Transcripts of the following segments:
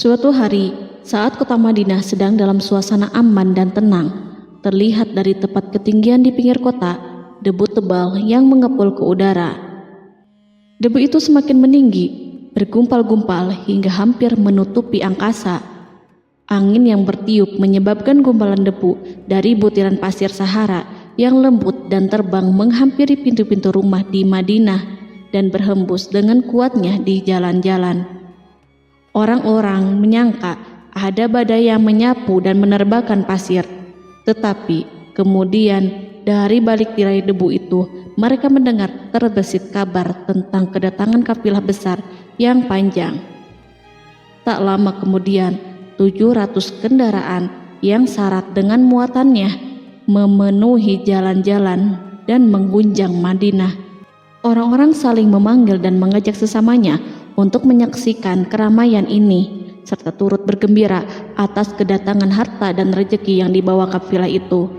Suatu hari, saat kota Madinah sedang dalam suasana aman dan tenang, terlihat dari tepat ketinggian di pinggir kota, debu tebal yang mengepul ke udara. Debu itu semakin meninggi, bergumpal-gumpal hingga hampir menutupi angkasa. Angin yang bertiup menyebabkan gumpalan debu dari butiran pasir Sahara yang lembut dan terbang menghampiri pintu-pintu rumah di Madinah dan berhembus dengan kuatnya di jalan-jalan. Orang-orang menyangka ada badai yang menyapu dan menerbangkan pasir, tetapi kemudian dari balik tirai debu itu mereka mendengar terbesit kabar tentang kedatangan kafilah besar yang panjang. Tak lama kemudian 700 kendaraan yang syarat dengan muatannya memenuhi jalan-jalan dan mengguncang Madinah. Orang-orang saling memanggil dan mengajak sesamanya untuk menyaksikan keramaian ini, serta turut bergembira atas kedatangan harta dan rezeki yang dibawa kafilah itu.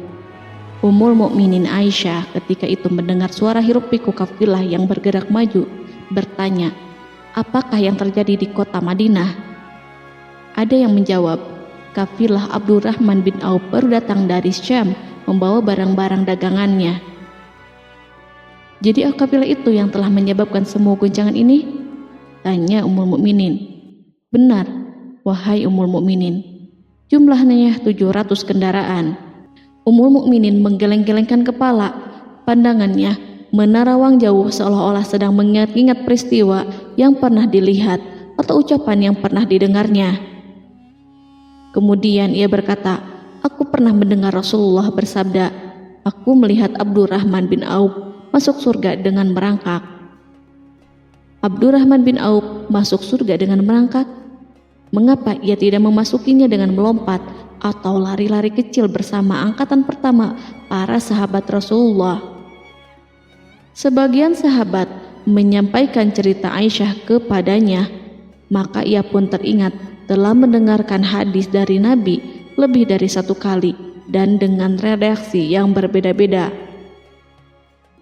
Ummul Mukminin Aisyah ketika itu mendengar suara hiruk-pikuk kafilah yang bergerak maju, bertanya, apakah yang terjadi di kota Madinah? Ada yang menjawab, kafilah Abdurrahman bin Auf baru datang dari Syam membawa barang-barang dagangannya. Jadi kafilah itu yang telah menyebabkan semua guncangan ini? Tanya Ummul Mukminin. Benar, wahai Ummul Mukminin. Jumlahnya 700 kendaraan. Ummul Mukminin menggeleng-gelengkan kepala. Pandangannya menerawang jauh seolah-olah sedang mengingat-ingat peristiwa yang pernah dilihat atau ucapan yang pernah didengarnya. Kemudian ia berkata, aku pernah mendengar Rasulullah bersabda, aku melihat Abdurrahman bin Auf masuk surga dengan merangkak. Abdurrahman bin Auf masuk surga dengan merangkak? Mengapa ia tidak memasukinya dengan melompat atau lari-lari kecil bersama angkatan pertama para sahabat Rasulullah? Sebagian sahabat menyampaikan cerita Aisyah kepadanya, maka ia pun teringat telah mendengarkan hadis dari Nabi lebih dari satu kali dan dengan redaksi yang berbeda-beda.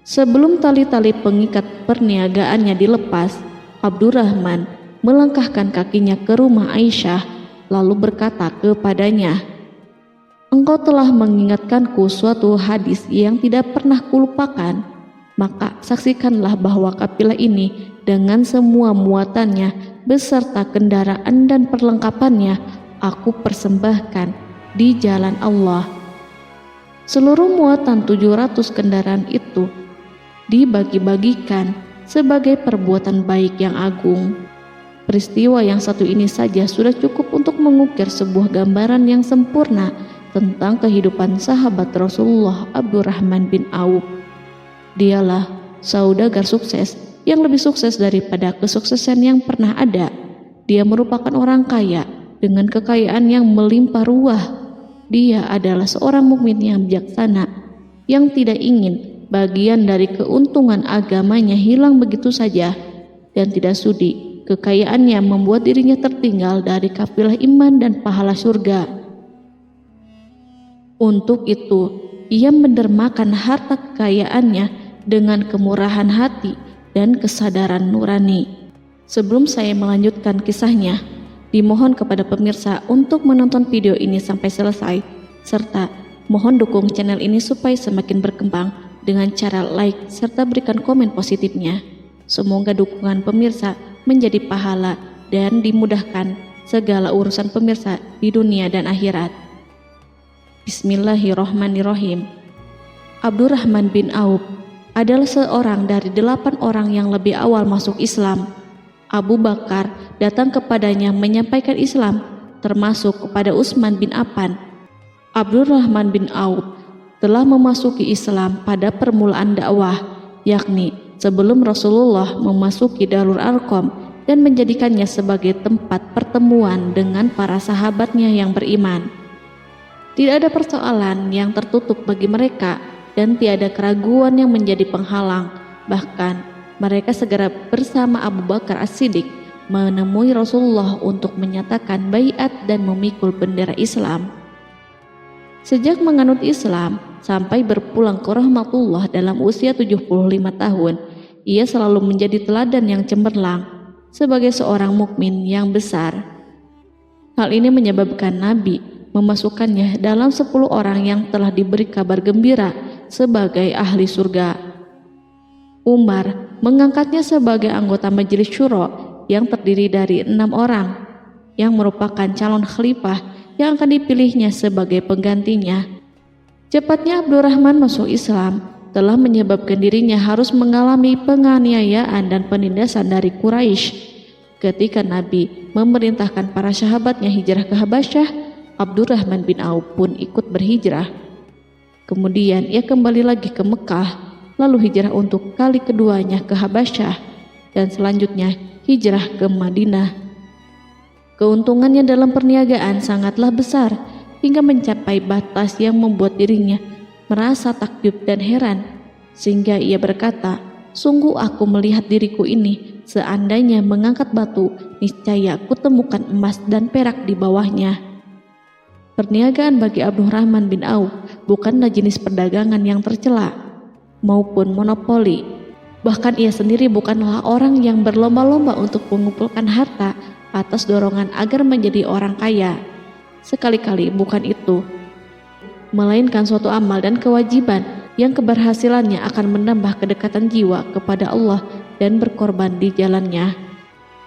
Sebelum tali-tali pengikat perniagaannya dilepas, Abdurrahman melangkahkan kakinya ke rumah Aisyah lalu berkata kepadanya, engkau telah mengingatkanku suatu hadis yang tidak pernah kulupakan, maka saksikanlah bahwa kafilah ini dengan semua muatannya beserta kendaraan dan perlengkapannya aku persembahkan di jalan Allah. Seluruh muatan 700 kendaraan itu dibagi-bagikan sebagai perbuatan baik yang agung. Peristiwa yang satu ini saja sudah cukup untuk mengukir sebuah gambaran yang sempurna tentang kehidupan sahabat Rasulullah Abdurrahman bin Auf. Dialah saudagar sukses yang lebih sukses daripada kesuksesan yang pernah ada. Dia merupakan orang kaya dengan kekayaan yang melimpah ruah. Dia adalah seorang mukmin yang bijaksana yang tidak ingin bagian dari keuntungan agamanya hilang begitu saja dan tidak sudi kekayaannya membuat dirinya tertinggal dari kafilah iman dan pahala surga. Untuk itu, ia mendermakan harta kekayaannya dengan kemurahan hati dan kesadaran nurani. Sebelum saya melanjutkan kisahnya, dimohon kepada pemirsa untuk menonton video ini sampai selesai, serta mohon dukung channel ini supaya semakin berkembang dengan cara like serta berikan komen positifnya. Semoga dukungan pemirsa menjadi pahala dan dimudahkan segala urusan pemirsa di dunia dan akhirat. Bismillahirrohmanirrohim. Abdurrahman bin Auf adalah seorang dari 8 orang yang lebih awal masuk Islam. Abu Bakar datang kepadanya menyampaikan Islam, termasuk kepada Utsman bin Affan. Abdurrahman bin Auf telah memasuki Islam pada permulaan dakwah, yakni sebelum Rasulullah memasuki Darul Arqam dan menjadikannya sebagai tempat pertemuan dengan para sahabatnya yang beriman. Tidak ada persoalan yang tertutup bagi mereka dan tiada keraguan yang menjadi penghalang. Bahkan mereka segera bersama Abu Bakar As-Siddiq menemui Rasulullah untuk menyatakan baiat dan memikul bendera Islam. Sejak menganut Islam sampai berpulang ke rahmatullah dalam usia 75 tahun, ia selalu menjadi teladan yang cemerlang sebagai seorang mukmin yang besar. Hal ini menyebabkan Nabi memasukkannya dalam 10 orang yang telah diberi kabar gembira sebagai ahli surga. Umar mengangkatnya sebagai anggota majelis syuro yang terdiri dari 6 orang yang merupakan calon khalifah yang akan dipilihnya sebagai penggantinya. Cepatnya Abdurrahman masuk Islam telah menyebabkan dirinya harus mengalami penganiayaan dan penindasan dari Quraisy. Ketika Nabi memerintahkan para sahabatnya hijrah ke Habasyah, Abdurrahman bin Auf pun ikut berhijrah. Kemudian ia kembali lagi ke Mekah, lalu hijrah untuk kali keduanya ke Habasyah, dan selanjutnya hijrah ke Madinah. Keuntungannya dalam perniagaan sangatlah besar, hingga mencapai batas yang membuat dirinya merasa takjub dan heran, sehingga ia berkata, "Sungguh aku melihat diriku ini, seandainya mengangkat batu, niscaya aku temukan emas dan perak di bawahnya." Perniagaan bagi Abdurrahman bin Auf bukanlah jenis perdagangan yang tercela maupun monopoli. Bahkan ia sendiri bukanlah orang yang berlomba-lomba untuk mengumpulkan harta atas dorongan agar menjadi orang kaya. Sekali-kali bukan itu, melainkan suatu amal dan kewajiban yang keberhasilannya akan menambah kedekatan jiwa kepada Allah dan berkorban di jalannya.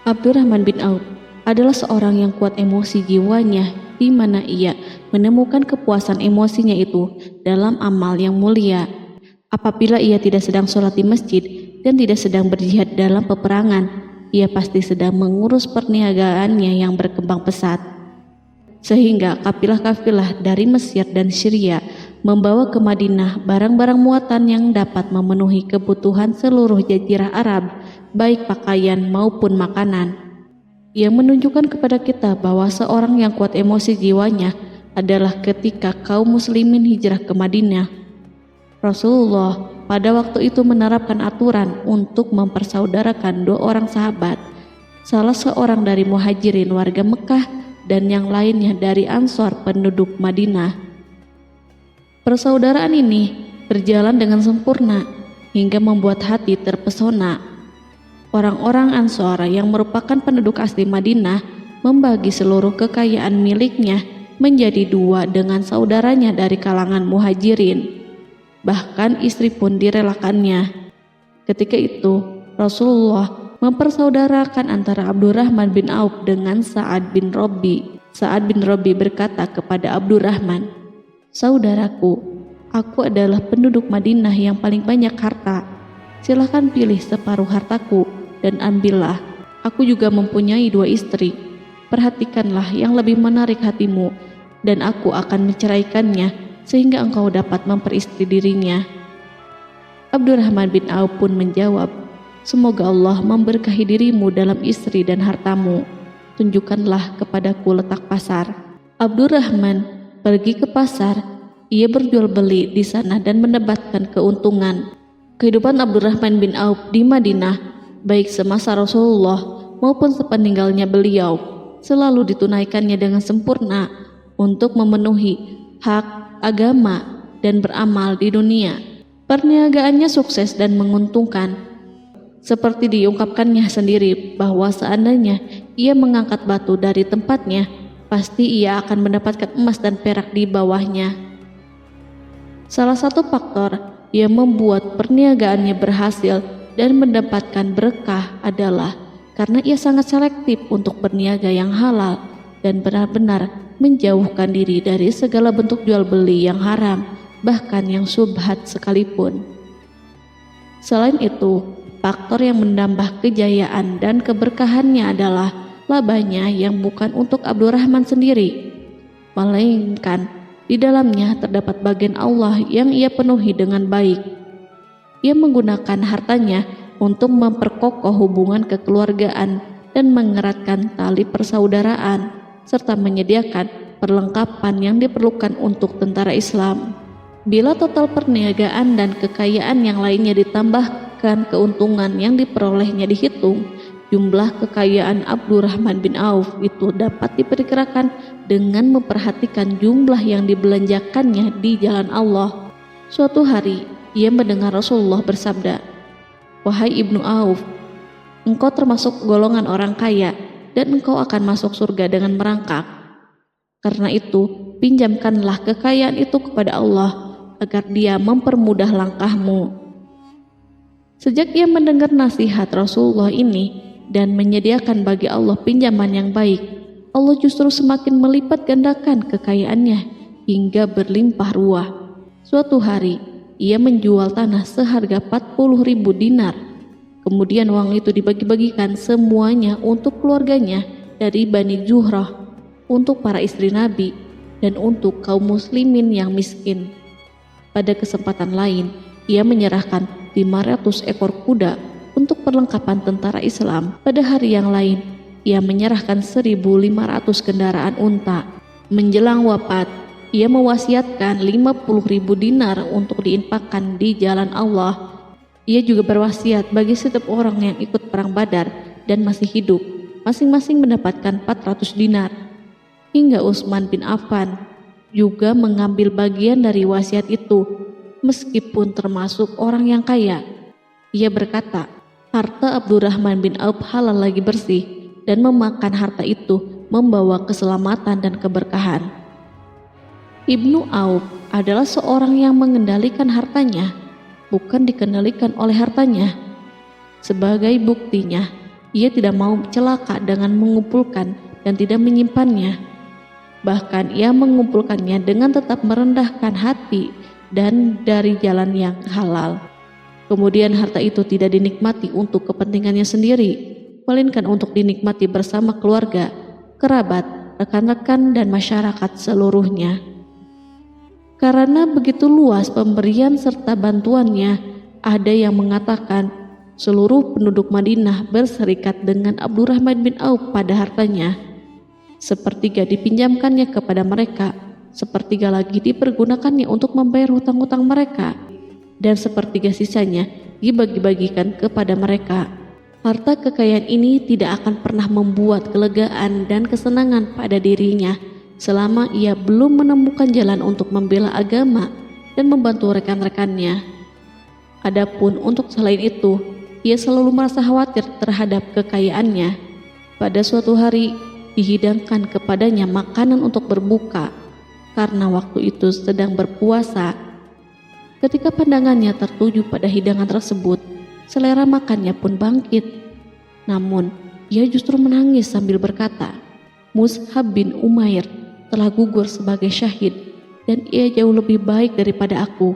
Abdurrahman bin Auf adalah seorang yang kuat emosi jiwanya, di mana ia menemukan kepuasan emosinya itu dalam amal yang mulia. Apabila ia tidak sedang sholat di masjid dan tidak sedang berjihad dalam peperangan, ia pasti sedang mengurus perniagaannya yang berkembang pesat. Sehingga kafilah-kafilah dari Mesir dan Syria membawa ke Madinah barang-barang muatan yang dapat memenuhi kebutuhan seluruh jazirah Arab, baik pakaian maupun makanan. Yang menunjukkan kepada kita bahwa seorang yang kuat emosi jiwanya adalah ketika kaum muslimin hijrah ke Madinah. Rasulullah pada waktu itu menerapkan aturan untuk mempersaudarakan 2 orang sahabat, salah seorang dari muhajirin warga Mekah dan yang lainnya dari Ansor penduduk Madinah. Persaudaraan ini berjalan dengan sempurna hingga membuat hati terpesona. Orang-orang Ansor yang merupakan penduduk asli Madinah membagi seluruh kekayaan miliknya menjadi 2 dengan saudaranya dari kalangan muhajirin. Bahkan istri pun direlakannya. Ketika itu Rasulullah mempersaudarakan antara Abdurrahman bin Auf dengan Sa'ad bin Rabi. Sa'ad bin Rabi berkata kepada Abdurrahman, "Saudaraku, aku adalah penduduk Madinah yang paling banyak harta. Silahkan pilih separuh hartaku dan ambillah. Aku juga mempunyai 2 istri. Perhatikanlah yang lebih menarik hatimu, dan aku akan menceraikannya sehingga engkau dapat memperistri dirinya." Abdurrahman bin Auf pun menjawab, "Semoga Allah memberkahi dirimu dalam istri dan hartamu. Tunjukkanlah kepadaku letak pasar." Abdurrahman pergi ke pasar. Ia berjual beli di sana dan mendapatkan keuntungan. Kehidupan Abdurrahman bin Auf di Madinah, baik semasa Rasulullah maupun sepeninggalnya beliau, selalu ditunaikannya dengan sempurna untuk memenuhi hak agama dan beramal di dunia. Perniagaannya sukses dan menguntungkan. Seperti diungkapkannya sendiri bahwa seandainya ia mengangkat batu dari tempatnya, pasti ia akan mendapatkan emas dan perak di bawahnya. Salah satu faktor yang membuat perniagaannya berhasil dan mendapatkan berkah adalah karena ia sangat selektif untuk berniaga yang halal dan benar-benar menjauhkan diri dari segala bentuk jual beli yang haram, bahkan yang syubhat sekalipun. Selain itu, faktor yang menambah kejayaan dan keberkahannya adalah labanya yang bukan untuk Abdurrahman sendiri, melainkan di dalamnya terdapat bagian Allah yang ia penuhi dengan baik. Ia menggunakan hartanya untuk memperkokoh hubungan kekeluargaan dan mengeratkan tali persaudaraan, serta menyediakan perlengkapan yang diperlukan untuk tentara Islam. Bila total perniagaan dan kekayaan yang lainnya ditambahkan keuntungan yang diperolehnya dihitung, jumlah kekayaan Abdurrahman bin Auf itu dapat diperkirakan dengan memperhatikan jumlah yang dibelanjakannya di jalan Allah. Suatu hari, ia mendengar Rasulullah bersabda, "Wahai Ibnu Auf, engkau termasuk golongan orang kaya dan engkau akan masuk surga dengan merangkak." Karena itu, pinjamkanlah kekayaan itu kepada Allah agar Dia mempermudah langkahmu." Sejak ia mendengar nasihat Rasulullah ini dan menyediakan bagi Allah pinjaman yang baik, Allah justru semakin melipat gandakan kekayaannya hingga berlimpah ruah. Suatu hari, ia menjual tanah seharga 40.000 dinar. Kemudian uang itu dibagi-bagikan semuanya untuk keluarganya dari Bani Zuhrah, untuk para istri Nabi, dan untuk kaum muslimin yang miskin. Pada kesempatan lain, ia menyerahkan 500 ekor kuda untuk perlengkapan tentara Islam. Pada hari yang lain, ia menyerahkan 1.500 kendaraan unta. Menjelang wafat, ia mewasiatkan 50.000 dinar untuk diinfakkan di jalan Allah. Ia juga berwasiat bagi setiap orang yang ikut perang Badar dan masih hidup, masing-masing mendapatkan 400 dinar. Hingga Utsman bin Affan juga mengambil bagian dari wasiat itu, meskipun termasuk orang yang kaya. Ia berkata, harta Abdurrahman bin Auf halal lagi bersih, dan memakan harta itu membawa keselamatan dan keberkahan. Ibnu Auf adalah seorang yang mengendalikan hartanya, bukan dikendalikan oleh hartanya. Sebagai buktinya, ia tidak mau celaka dengan mengumpulkan dan tidak menyimpannya. Bahkan ia mengumpulkannya dengan tetap merendahkan hati dan dari jalan yang halal. Kemudian harta itu tidak dinikmati untuk kepentingannya sendiri, melainkan untuk dinikmati bersama keluarga, kerabat, rekan-rekan, dan masyarakat seluruhnya. Karena begitu luas pemberian serta bantuannya, ada yang mengatakan seluruh penduduk Madinah berserikat dengan Abdurrahman bin Auf pada hartanya. Sepertiga dipinjamkannya kepada mereka, sepertiga lagi dipergunakannya untuk membayar hutang-hutang mereka, dan sepertiga sisanya dibagi-bagikan kepada mereka. Harta kekayaan ini tidak akan pernah membuat kelegaan dan kesenangan pada dirinya selama ia belum menemukan jalan untuk membela agama dan membantu rekan-rekannya. Adapun untuk selain itu, ia selalu merasa khawatir terhadap kekayaannya. Pada suatu hari, dihidangkan kepadanya makanan untuk berbuka karena waktu itu sedang berpuasa. Ketika pandangannya tertuju pada hidangan tersebut, selera makannya pun bangkit. Namun, ia justru menangis sambil berkata, "Mus'hab bin Umair telah gugur sebagai syahid dan ia jauh lebih baik daripada aku.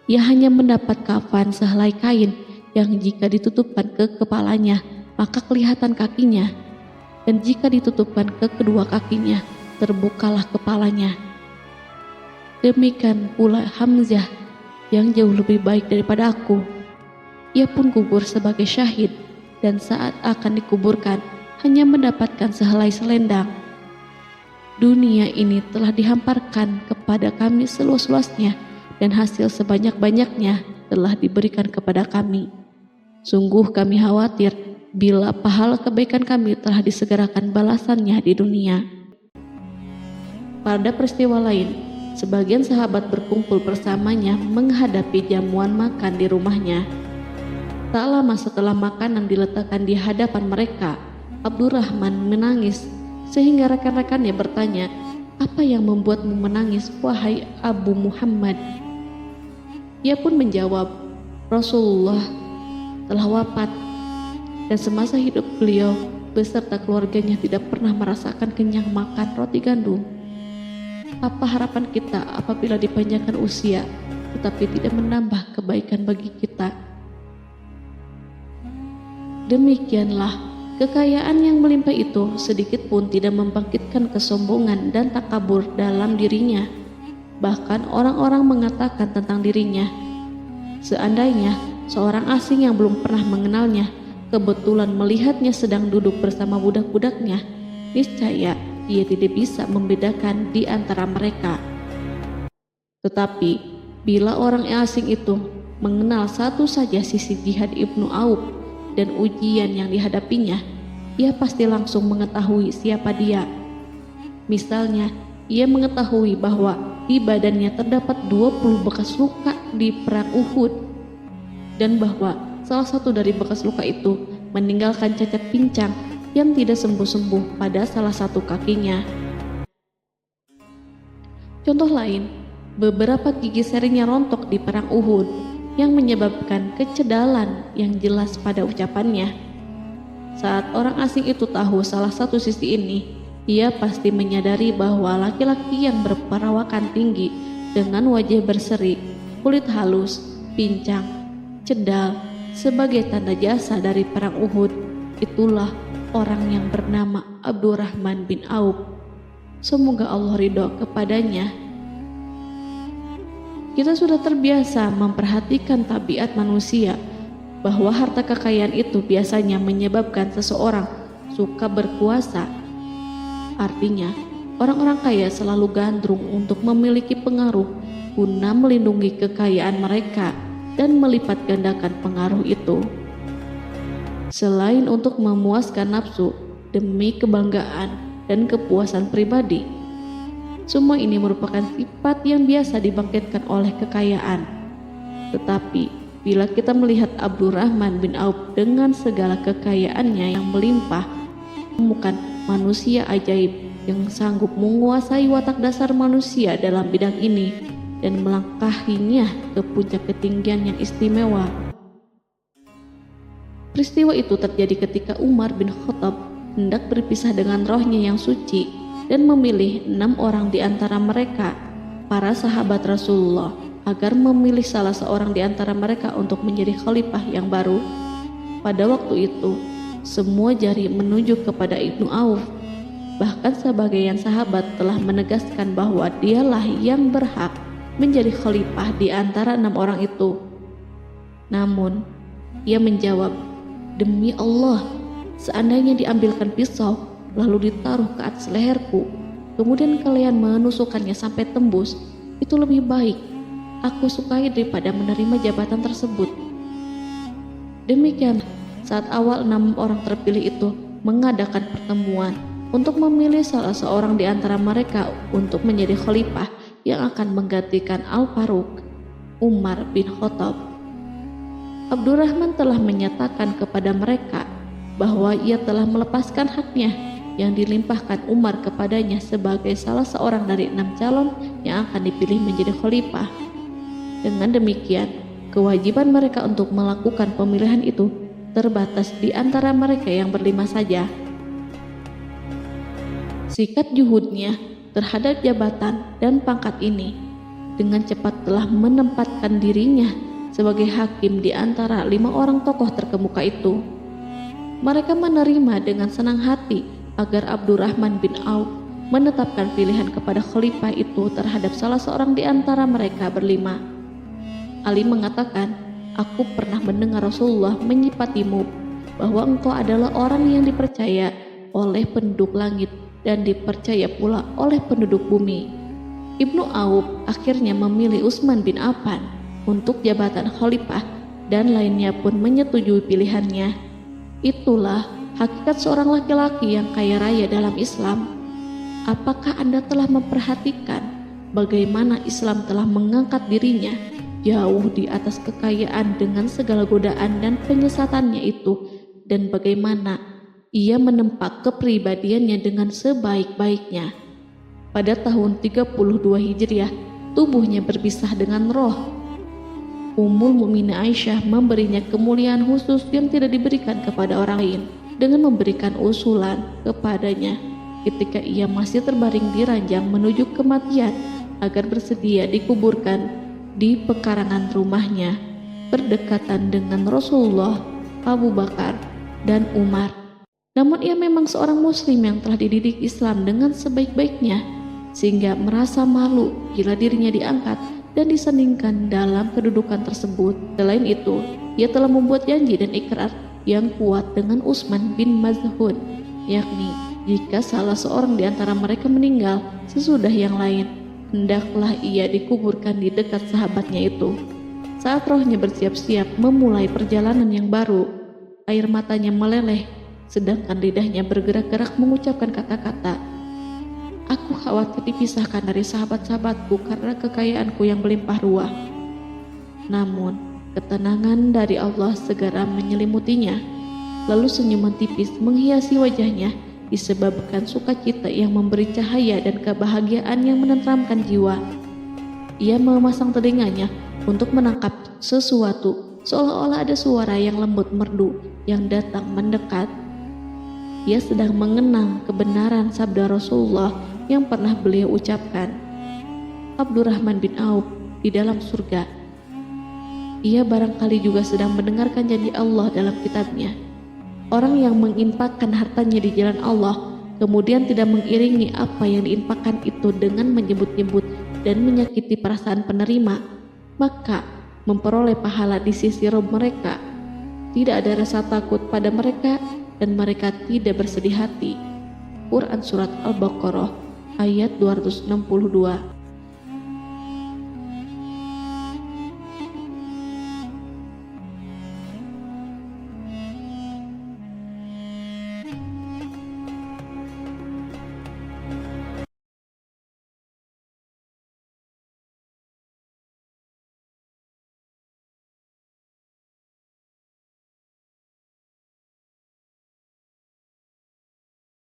Ia hanya mendapat kafan sehelai kain yang jika ditutupkan ke kepalanya, maka kelihatan kakinya, dan jika ditutupkan ke kedua kakinya, terbukalah kepalanya. Demikian pula Hamzah yang jauh lebih baik daripada aku. Ia pun gugur sebagai syahid, dan saat akan dikuburkan hanya mendapatkan sehelai selendang. Dunia ini telah dihamparkan kepada kami seluas-luasnya, dan hasil sebanyak-banyaknya telah diberikan kepada kami. Sungguh kami khawatir bila pahala kebaikan kami telah disegerakan balasannya di dunia." Pada peristiwa lain, sebagian sahabat berkumpul bersamanya menghadapi jamuan makan di rumahnya. Tak lama setelah makanan diletakkan di hadapan mereka, Abdurrahman menangis sehingga rekan-rekannya bertanya, "Apa yang membuatmu menangis, wahai Abu Muhammad?" Ia pun menjawab, "Rasulullah telah wafat, dan semasa hidup beliau beserta keluarganya tidak pernah merasakan kenyang makan roti gandum. Apa harapan kita apabila dipanjangkan usia tetapi tidak menambah kebaikan bagi kita?" Demikianlah, kekayaan yang melimpah itu sedikit pun tidak membangkitkan kesombongan dan takabur dalam dirinya. Bahkan orang-orang mengatakan tentang dirinya, seandainya seorang asing yang belum pernah mengenalnya kebetulan melihatnya sedang duduk bersama budak-budaknya, niscaya ia tidak bisa membedakan di antara mereka. Tetapi bila orang asing itu mengenal satu saja sisi jihad Ibnu Auf dan ujian yang dihadapinya, ia pasti langsung mengetahui siapa dia. Misalnya, ia mengetahui bahwa di badannya terdapat 20 bekas luka di perang Uhud, dan bahwa salah satu dari bekas luka itu meninggalkan cacat pincang yang tidak sembuh-sembuh pada salah satu kakinya. Contoh lain, beberapa gigi serinya rontok di perang Uhud yang menyebabkan kecedalan yang jelas pada ucapannya. Saat orang asing itu tahu salah satu sisi ini, ia pasti menyadari bahwa laki-laki yang berperawakan tinggi dengan wajah berseri, kulit halus, pincang, cedal sebagai tanda jasa dari perang Uhud, itulah orang yang bernama Abdurrahman bin Auf. Semoga Allah ridho kepadanya. Kita sudah terbiasa memperhatikan tabiat manusia, bahwa harta kekayaan itu biasanya menyebabkan seseorang suka berkuasa. Artinya, orang-orang kaya selalu gandrung untuk memiliki pengaruh guna melindungi kekayaan mereka dan melipat gandakan pengaruh itu. Selain untuk memuaskan nafsu demi kebanggaan dan kepuasan pribadi, semua ini merupakan sifat yang biasa dibangkitkan oleh kekayaan. Tetapi bila kita melihat Abdurrahman bin Auf dengan segala kekayaannya yang melimpah, menemukan manusia ajaib yang sanggup menguasai watak dasar manusia dalam bidang ini dan melangkahinya ke puncak ketinggian yang istimewa. Peristiwa itu terjadi ketika Umar bin Khattab hendak berpisah dengan rohnya yang suci dan memilih 6 orang di antara mereka, para sahabat Rasulullah, agar memilih salah seorang di antara mereka untuk menjadi khalifah yang baru. Pada waktu itu, semua jari menunjuk kepada Ibnu Auf. Bahkan sebagian sahabat telah menegaskan bahwa dialah yang berhak menjadi khalifah di antara 6 orang itu. Namun, ia menjawab, "Demi Allah, seandainya diambilkan pisau lalu ditaruh ke atas leherku, kemudian kalian menusukkannya sampai tembus, itu lebih baik aku sukai daripada menerima jabatan tersebut." Demikian, saat awal 6 orang terpilih itu mengadakan pertemuan untuk memilih salah seorang di antara mereka untuk menjadi khalifah yang akan menggantikan Al-Faruq, Umar bin Khattab, Abdurrahman telah menyatakan kepada mereka bahwa ia telah melepaskan haknya yang dilimpahkan Umar kepadanya sebagai salah seorang dari 6 calon yang akan dipilih menjadi khalifah. Dengan demikian, kewajiban mereka untuk melakukan pemilihan itu terbatas di antara mereka yang berlima saja. Sikat juhudnya terhadap jabatan dan pangkat ini dengan cepat telah menempatkan dirinya sebagai hakim di antara 5 orang tokoh terkemuka itu. Mereka menerima dengan senang hati agar Abdurrahman bin Auf menetapkan pilihan kepada khalifah itu terhadap salah seorang di antara mereka berlima. Ali mengatakan, "Aku pernah mendengar Rasulullah menyifatimu bahwa engkau adalah orang yang dipercaya oleh penduduk langit dan dipercaya pula oleh penduduk bumi." Ibnu Auf akhirnya memilih Utsman bin Affan untuk jabatan khalifah dan lainnya pun menyetujui pilihannya. Itulah hakikat seorang laki-laki yang kaya raya dalam Islam. Apakah Anda telah memperhatikan bagaimana Islam telah mengangkat dirinya jauh di atas kekayaan dengan segala godaan dan penyesatannya itu, dan bagaimana ia menempa kepribadiannya dengan sebaik-baiknya? Pada tahun 32 Hijriah, tubuhnya berpisah dengan roh. Ummul Mukminin Aisyah memberinya kemuliaan khusus yang tidak diberikan kepada orang lain dengan memberikan usulan kepadanya ketika ia masih terbaring di ranjang menuju kematian agar bersedia dikuburkan di pekarangan rumahnya berdekatan dengan Rasulullah, Abu Bakar, dan Umar. Namun ia memang seorang muslim yang telah dididik Islam dengan sebaik-baiknya, sehingga merasa malu bila dirinya diangkat dan disandingkan dalam kedudukan tersebut. Selain itu, ia telah membuat janji dan ikrar yang kuat dengan Utsman bin Maz'un, yakni jika salah seorang di antara mereka meninggal sesudah yang lain, hendaklah ia dikuburkan di dekat sahabatnya itu. Saat rohnya bersiap-siap memulai perjalanan yang baru, air matanya meleleh, sedangkan lidahnya bergerak-gerak mengucapkan kata-kata, "Aku khawatir dipisahkan dari sahabat-sahabatku karena kekayaanku yang melimpah ruah." Namun, ketenangan dari Allah segera menyelimutinya. Lalu senyuman tipis menghiasi wajahnya disebabkan sukacita yang memberi cahaya dan kebahagiaan yang menenteramkan jiwa. Ia memasang telinganya untuk menangkap sesuatu, seolah-olah ada suara yang lembut merdu yang datang mendekat. Ia sedang mengenang kebenaran sabda Rasulullah yang pernah beliau ucapkan, Abdurrahman bin Auf di dalam surga. Ia barangkali juga sedang mendengarkan janji Allah dalam kitabnya. Orang yang menginfakkan hartanya di jalan Allah, kemudian tidak mengiringi apa yang diinfakkan itu dengan menyebut-nyebut dan menyakiti perasaan penerima, maka memperoleh pahala di sisi Rabb mereka. Tidak ada rasa takut pada mereka dan mereka tidak bersedih hati. Quran Surat Al-Baqarah ayat 262.